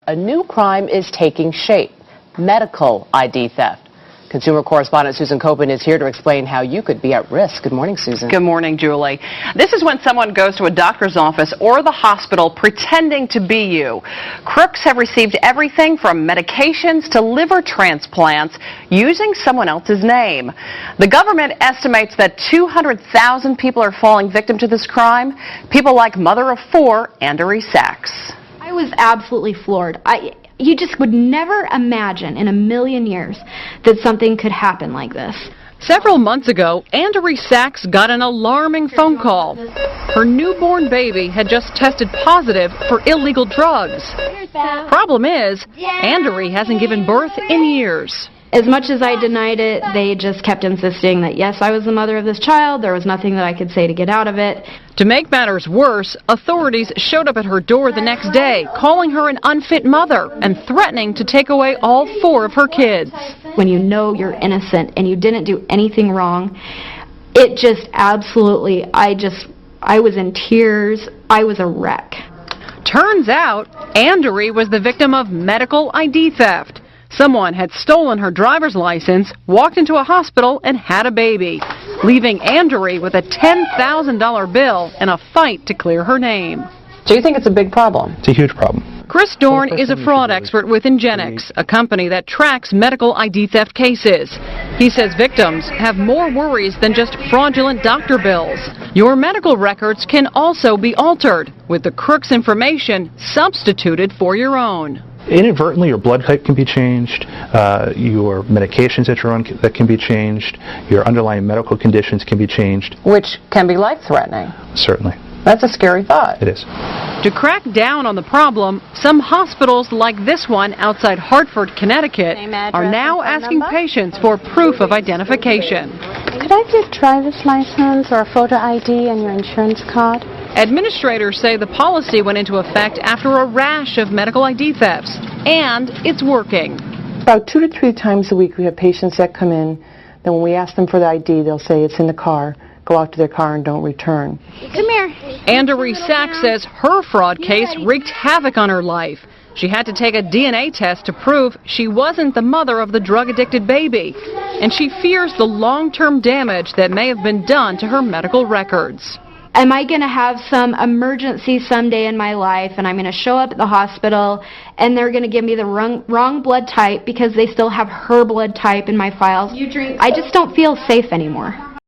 A new crime is taking shape: medical ID theft. Consumer correspondent Susan Copen is here to explain how you could be at risk. Good morning, Susan. Good morning, Julie. This is when someone goes to a doctor's office or the hospital pretending to be you. Crooks have received everything from medications to liver transplants using someone else's name. The government estimates that 200,000 people are falling victim to this crime. People like mother of four, Andori Sachs. I was absolutely floored. You just would never imagine in a million years that something could happen like this. Several months ago, Andori Sachs got an alarming phone call. Her newborn baby had just tested positive for illegal drugs. Problem is, Andori hasn't given birth in years. As much as I denied it, they just kept insisting that, yes, I was the mother of this child. There was nothing that I could say to get out of it. To make matters worse, authorities showed up at her door the next day, calling her an unfit mother and threatening to take away all four of her kids. When you know you're innocent and you didn't do anything wrong, it just absolutely, I was in tears. I was a wreck. Turns out, Andori was the victim of medical ID theft. Someone had stolen her driver's license, walked into a hospital, and had a baby, leaving Andori with a $10,000 bill and a fight to clear her name. Do you think it's a big problem? It's a huge problem. Chris Dorn is a fraud expert with Ingenix, a company that tracks medical ID theft cases. He says victims have more worries than just fraudulent doctor bills. Your medical records can also be altered, with the crook's information substituted for your own. Inadvertently, your blood type can be changed, your medications that you're on that can be changed, your underlying medical conditions can be changed. Which can be life-threatening. Certainly. That's a scary thought. It is. To crack down on the problem, some hospitals like this one outside Hartford, Connecticut, are now asking patients for proof of identification. Could I get driver's license or a photo ID and your insurance card? Administrators say the policy went into effect after a rash of medical ID thefts, and it's working. About 2 to 3 times a week we have patients that come in, then when we ask them for the ID, they'll say it's in the car, go out to their car and don't return. Come here. Andori Sachs says her fraud case wreaked havoc on her life. She had to take a DNA test to prove she wasn't the mother of the drug-addicted baby, and she fears the long-term damage that may have been done to her medical records. Am I going to have some emergency someday in my life and I'm going to show up at the hospital and they're going to give me the wrong blood type because they still have her blood type in my files? I just don't feel safe anymore.